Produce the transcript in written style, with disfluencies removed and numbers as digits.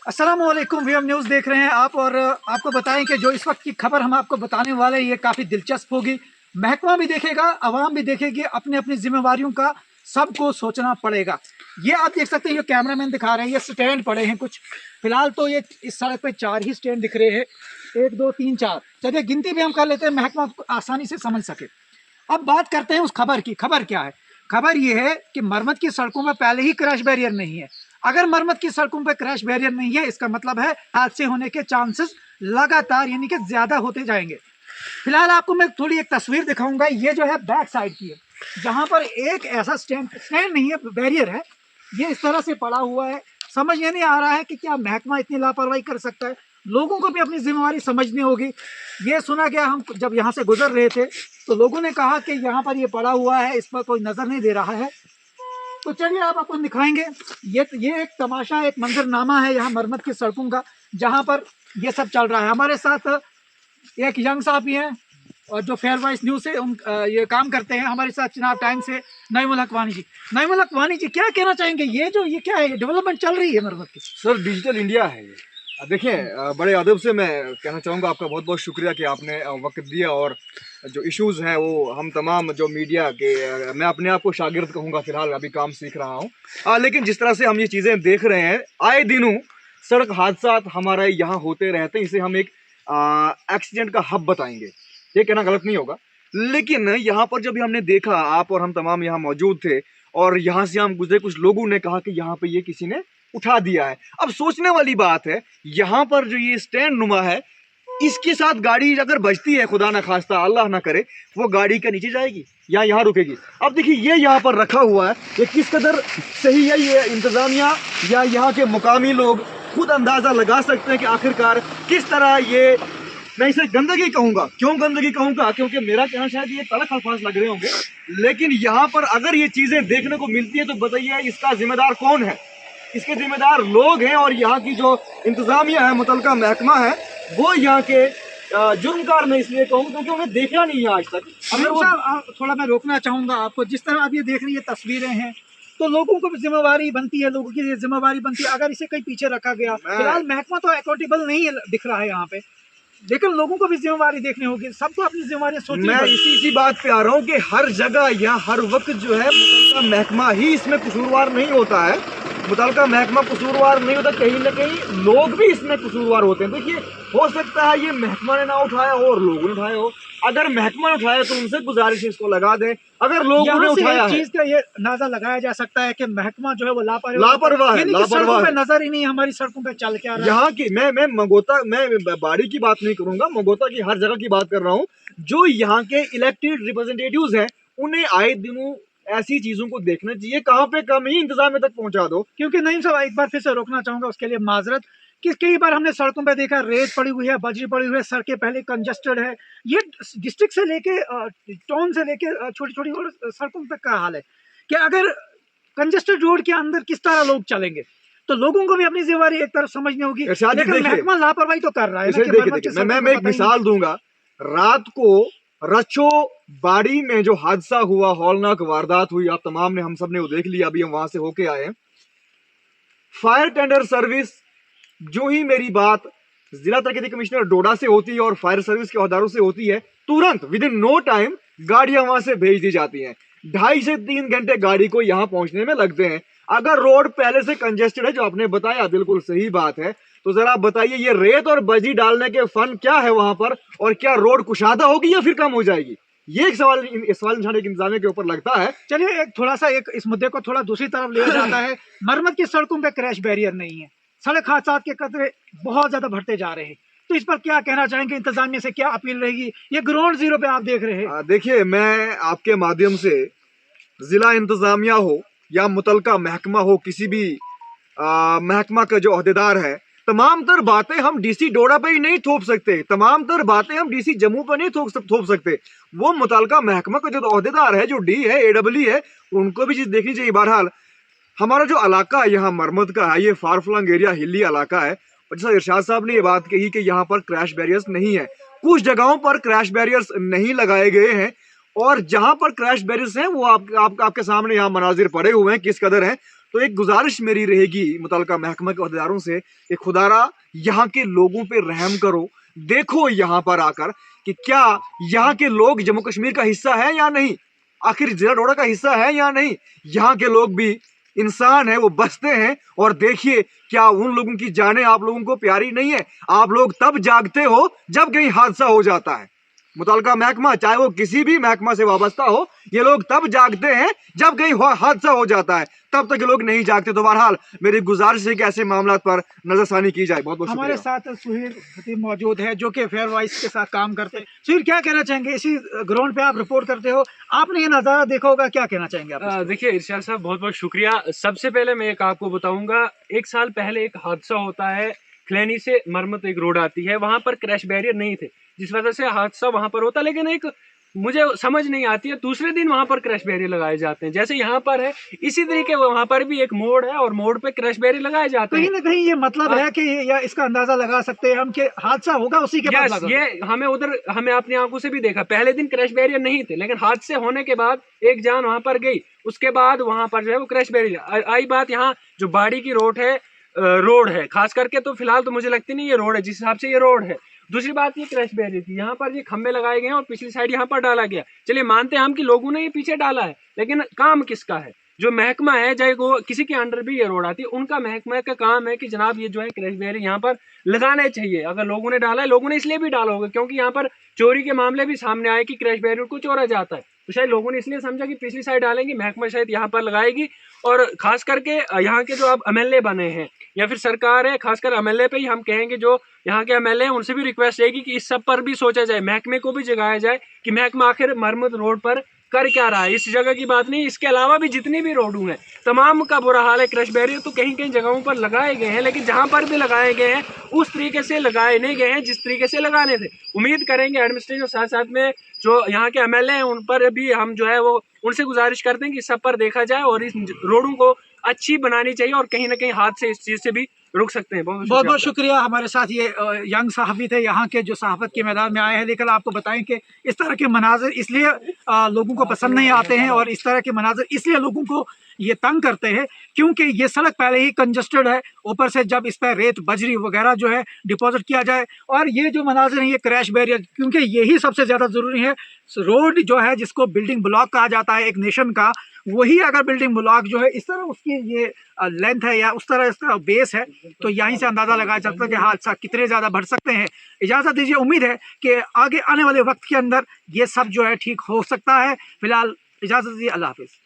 अस्सलामुअलैकुम VM news देख रहे हैं आप। और आपको बताएं कि जो इस वक्त की खबर हम आपको बताने वाले हैं ये काफ़ी दिलचस्प होगी। महकमा भी देखेगा, आवाम भी देखेगी, अपनी अपनी जिम्मेवारियों का सबको सोचना पड़ेगा। ये आप देख सकते हैं, ये कैमरामैन दिखा रहे हैं, ये स्टैंड पड़े हैं कुछ। फिलहाल तो ये इस सड़क पे 4 ही स्टैंड दिख रहे हैं, 1 2 3 4। चलिए गिनती भी हम कर लेते हैं, महकमा आसानी से समझ सके। अब बात करते हैं उस खबर की। खबर क्या है? खबर यह है कि मरम्मत की सड़कों में पहले ही क्रैश बैरियर नहीं है। अगर मरम्मत की सड़कों पर क्रैश बैरियर नहीं है, इसका मतलब है हादसे होने के चांसेस लगातार यानी कि ज्यादा होते जाएंगे। फिलहाल आपको मैं थोड़ी एक तस्वीर दिखाऊंगा। ये जो है बैक साइड की है, जहां पर एक ऐसा स्टैंड नहीं है, बैरियर है, ये इस तरह से पड़ा हुआ है। समझ ये नहीं आ रहा है कि क्या महकमा इतनी लापरवाही कर सकता है। लोगों को भी अपनी जिम्मेवारी समझनी होगी। ये सुना गया, हम जब यहाँ से गुजर रहे थे तो लोगों ने कहा कि यहाँ पर ये पड़ा हुआ है, इस पर कोई नजर नहीं दे रहा है। तो चलिए आप आपको दिखाएंगे। ये एक तमाशा, एक मंजरनामा है यहाँ मरम्मत की सड़कों का, जहाँ पर ये सब चल रहा है। हमारे साथ एक यंग साहब भी हैं और जो फेयर वॉइस न्यूज़ से ये काम करते हैं। हमारे साथ चिनाब टाइम्स से नईमुल हक़वानी जी। नईमुल हक़वानी जी, क्या कहना चाहेंगे? ये क्या है, डेवलपमेंट चल रही है मरम्मत की? सर, डिजिटल इंडिया है ये। देखिए, बड़े अदब से मैं कहना चाहूँगा, आपका बहुत बहुत शुक्रिया कि आपने वक्त दिया। और जो इश्यूज़ हैं वो हम तमाम जो मीडिया के, मैं अपने आप को शागिर्द कहूँगा, फ़िलहाल अभी काम सीख रहा हूँ। लेकिन जिस तरह से हम ये चीज़ें देख रहे हैं, आए दिनों सड़क हादसा हमारे यहाँ होते रहते हैं। इसे हम एक एक्सीडेंट का हब बताएंगे, ये कहना गलत नहीं होगा। लेकिन यहाँ पर जब हमने देखा, आप और हम तमाम यहाँ मौजूद थे और यहाँ से हम गुजरे, कुछ लोगों ने कहा कि यहाँ पे ये किसी ने उठा दिया है। अब सोचने वाली बात है, यहाँ पर जो ये स्टैंड नुमा है, इसके साथ गाड़ी अगर बजती है, खुदा ना खास्ता, अल्लाह ना करे, वो गाड़ी के नीचे जाएगी या यहाँ रुकेगी। अब देखिए, ये यहाँ पर रखा हुआ है, ये किस कदर सही है, ये इंतजामिया या यहाँ के मुकामी लोग खुद अंदाजा लगा सकते हैं कि आखिरकार किस तरह ये, मैं इसे गंदगी कहूंगा। क्यों गंदगी कहूंगा? क्योंकि मेरा कहना शायद ये तलख अल्फाज लग रहे होंगे, लेकिन यहाँ पर अगर ये चीजें देखने को मिलती है तो बताइए इसका जिम्मेदार कौन है? इसके जिम्मेदार लोग हैं, और यहाँ की जो इंतजामिया है, मुतलका महकमा है, वो यहाँ के जुर्मकार मैं इसलिए कहूँ क्योंकि उन्हें देखा नहीं है आज तक। अगर वो थोड़ा मैं रोकना चाहूंगा आपको। जिस तरह आप ये देख रही है तस्वीरें हैं, तो लोगों को भी जिम्मेवारी बनती है, लोगों की जिम्मेवारी बनती है। अगर इसे कहीं पीछे रखा गया, फिलहाल महकमा तो अकाउंटेबल नहीं है, दिख रहा है यहाँ पे, लेकिन लोगों को भी जिम्मेवारी देखनी होगी। सबको अपनी जिम्मेवारी सोचनी। मैं इसी बात पे आ रहा हूँ कि हर जगह या हर वक्त जो है मुतलका महकमा ही इसमें कसूरवार नहीं होता है। मुतलका महकमा कसूरवार नहीं होता, कहीं ना कहीं लोग भी इसमें कसूरवार होते हैं। देखिए, हो सकता है ये महकमा ने ना उठाया हो और लोगों ने उठाया हो। अगर महकमा ने उठाया तो उनसे गुजारिश है इसको लगा दें। अगर लोगों ने उठाया है, चीज का ये अंदाजा लगाया जा सकता है कि महकमा जो है वो लापरवाह है, लापरवाह है। नजर ही नहीं हमारी सड़कों पे चल के आ रहा है। यहाँ की मैं मंगोता, मैं बाड़ी की बात नहीं करूंगा, मंगोता की हर जगह की बात कर रहा हूँ। जो यहाँ के इलेक्टेड रिप्रेजेंटेटिव्स हैं, उन्हें आए दिनों ऐसी चीजों को देखना चाहिए। कहाँ पे कमी, इंतजाम तक पहुंचा दो। क्योंकि नहीं साहब, एक बार फिर से रोकना चाहूंगा, उसके लिए माजरत कि कई बार हमने सड़कों पे देखा, रेत पड़ी हुई है, बजरी पड़ी हुई है, सड़कें पहले कंजस्टेड है। ये डिस्ट्रिक्ट से लेके टाउन से लेके छोटी छोटी और सड़कों पे का हाल है कि अगर कंजस्टेड रोड के अंदर किस तरह लोग चलेंगे, तो लोगों को भी अपनी जिम्मेवारी एक तरफ समझनी होगी। लेकिन महकमा लापरवाही तो कर रहा है। मैं एक मिसाल दूंगा। रात को रचो बाड़ी में जो हादसा हुआ, हौलनाक वारदात हुई, आप तमाम ने, हम सब ने वो देख लिया, अभी हम वहां से होके आए हैं। फायर टेंडर सर्विस, जो ही मेरी बात जिला तरक्की कमिश्नर डोडा से होती है और फायर सर्विस के औहदारों से होती है, तुरंत विद इन नो टाइम गाड़ियां वहां से भेज दी जाती हैं। 2.5 से 3 घंटे गाड़ी को यहां पहुंचने में लगते हैं। अगर रोड पहले से कंजेस्टेड है, जो आपने बताया बिल्कुल सही बात है, तो जरा आप बताइए ये रेत और बजरी डालने के फन क्या है वहां पर, और क्या रोड कुशादा होगी या फिर कम हो जाएगी? ये एक सवाल निशान इंतजामिया के ऊपर लगता है। चलिए एक थोड़ा सा इस मुद्दे को थोड़ा दूसरी तरफ ले जाता है। मरम्मत की सड़कों पे क्रैश बैरियर नहीं है, सड़क हादसा के खतरे बहुत ज्यादा बढ़ते जा रहे हैं। तो इस पर क्या कहना चाहेंगे? इंतजामिया से क्या अपील रहेगी? ये ग्राउंड जीरो पे आप देख रहे हैं। देखिए, मैं आपके माध्यम से जिला इंतजामिया हो या मुतलका महकमा हो, किसी भी महकमा का जो अहदेदार है, तमाम तर बातें हम डीसी डोडा पे ही नहीं थोप सकते, तमाम तर बातें हम डीसी जम्मू पे नहीं थोप सकते। वो मुतलका महकमा का जो अहदेदार है, जो डी है, एडब्ल्यू है, उनको भी चीज देखनी चाहिए। बहरहाल हमारा जो इलाका है यहाँ मरम्मत का है, ये फार फ्लंग एरिया, हिली इलाका है। और जैसा इरशाद साहब ने ये बात कही कि यहाँ पर क्रैश बैरियर्स नहीं है, कुछ जगहों पर क्रैश बैरियर्स नहीं लगाए गए हैं, और जहां पर क्रैश बैरियर्स हैं वो आपके सामने यहाँ मनाजिर पड़े हुए हैं किस कदर हैं। तो एक गुजारिश मेरी रहेगी मुतल्लिका महकमा के अहदेदारों से कि खुदारा यहाँ के लोगों पे रहम करो, देखो यहाँ पर आकर कि क्या यहाँ के लोग जम्मू कश्मीर का हिस्सा है या नहीं, आखिर जिला डोडा का हिस्सा है या नहीं। यहाँ के लोग भी इंसान है, वो बसते हैं, और देखिए क्या उन लोगों की जानें आप लोगों को प्यारी नहीं है। आप लोग तब जागते हो जब कहीं हादसा हो जाता है। मुतल्लिका महकमा चाहे वो किसी भी महकमा से वाबस्ता हो, ये लोग तब जागते हैं जब कहीं हादसा हो जाता है, तब तक ये लोग नहीं जागते। तो बहरहाल मेरी गुजारिश है कि ऐसे मामला पर नजरसानी की जाए। बहुत बहुत हमारे साथ सुहेल खतीब मौजूद है जो कि फेयर वॉइस के साथ काम करते हैं। सुहेल, क्या कहना चाहेंगे? इसी ग्राउंड पे आप रिपोर्ट करते हो, आपने ये नज़ारा देखा होगा, क्या कहना चाहेंगे आप? देखिए इरशाद साहब, बहुत बहुत शुक्रिया। सबसे पहले मैं एक आपको बताऊंगा, 1 साल पहले एक हादसा होता है, खलैनी से मरमत एक रोड आती है, वहां पर क्रैश बैरियर नहीं थे, जिस वजह से हादसा वहां पर होता। लेकिन एक मुझे समझ नहीं आती है, दूसरे दिन वहां पर क्रैश बैरियर लगाए जाते हैं, जैसे यहाँ पर है इसी तरीके वहां पर भी एक मोड़ है और मोड़ पे क्रैश बैरियर लगाए जाते हैं। कहीं ना कहीं ये मतलब है कि या इसका अंदाजा लगा सकते हैं हम कि हादसा होगा उसी के बाद लगा। ये हमें अपनी आंखों से भी देखा, पहले दिन क्रैश बैरियर नहीं थे, लेकिन हादसे होने के बाद एक जान वहां पर गई, उसके बाद वहां पर जो है वो क्रैश बैरियर आई। बात यहाँ जो बाड़ी की रोड है खास करके, तो फिलहाल तो मुझे लगती नहीं ये रोड है, जिस हिसाब से ये रोड है। दूसरी बात ये क्रैश बैरियर की, यहाँ पर ये खंबे लगाए गए हैं और पिछली साइड यहाँ पर डाला गया। चलिए मानते हैं हम कि लोगों ने ये पीछे डाला है, लेकिन काम किसका है? जो महकमा है, चाहे वो किसी के अंडर भी ये रोड आती है, उनका महकमा का काम है कि जनाब ये जो है क्रैश बैरियर यहाँ पर लगाने चाहिए। अगर लोगों ने डाला है, लोगों ने इसलिए भी डाला होगा क्योंकि यहाँ पर चोरी के मामले भी सामने आए कि क्रैश बैरियर को चोरा जाता है, तो शायद लोगों ने इसलिए समझा कि पिछली साइड डालेंगे, महकमा शायद यहाँ पर लगाएगी। और खास करके यहाँ के जो अब एमएलए बने हैं या फिर सरकार है, खासकर एमएलए पे ही हम कहेंगे, जो यहाँ के एमएलए हैं उनसे भी रिक्वेस्ट रहेगी कि इस सब पर भी सोचा जाए, महकमे को भी जगाया जाए कि महकमा आखिर मरम्मत रोड पर कर क्या रहा है। इस जगह की बात नहीं, इसके अलावा भी जितनी भी रोडों हैं तमाम का बुरा हाल है। क्रैश बैरियर तो कहीं कहीं जगहों पर लगाए गए हैं, लेकिन जहाँ पर भी लगाए गए हैं उस तरीके से लगाए नहीं गए हैं जिस तरीके से लगाने थे। उम्मीद करेंगे एडमिनिस्ट्रेशन साथ साथ में जो यहाँ के एमएलए हैं उन पर भी हम जो है वो उनसे गुजारिश करते हैं कि सब पर देखा जाए और इस रोडों को अच्छी बनानी चाहिए, और कहीं ना कहीं हाथ से इस चीज़ से भी रुक सकते हैं। बहुत बहुत शुक्रिया। हमारे साथ ये यंग सहाफ़ी थे यहाँ के जो सहाफ़त के मैदान में आए हैं, लेकिन आपको बताएं कि इस तरह के मनाजिर इसलिए लोगों को पसंद नहीं आते हैं और इस तरह के मनाजिर इसलिए लोगों को ये तंग करते हैं क्योंकि ये सड़क पहले ही कंजस्टेड है, ऊपर से जब इस पर रेत बजरी वगैरह जो है डिपॉजिट किया जाए, और ये जो मनाजिर हैं ये क्रैश बैरियर, क्योंकि यही सबसे ज़्यादा ज़रूरी है। रोड जो है जिसको बिल्डिंग ब्लॉक कहा जाता है एक नेशन का, वही अगर बिल्डिंग ब्लॉक जो है इस तरह उसकी ये लेंथ है या उस तरह इसका बेस है, तो यहीं से अंदाज़ा लगाया जा सकता है कि हादसा कितने ज़्यादा बढ़ सकते हैं। इजाज़त दीजिए, उम्मीद है कि आगे आने वाले वक्त के अंदर ये सब जो है ठीक हो सकता है। फिलहाल इजाज़त दीजिए, अल्लाह हाफिज़।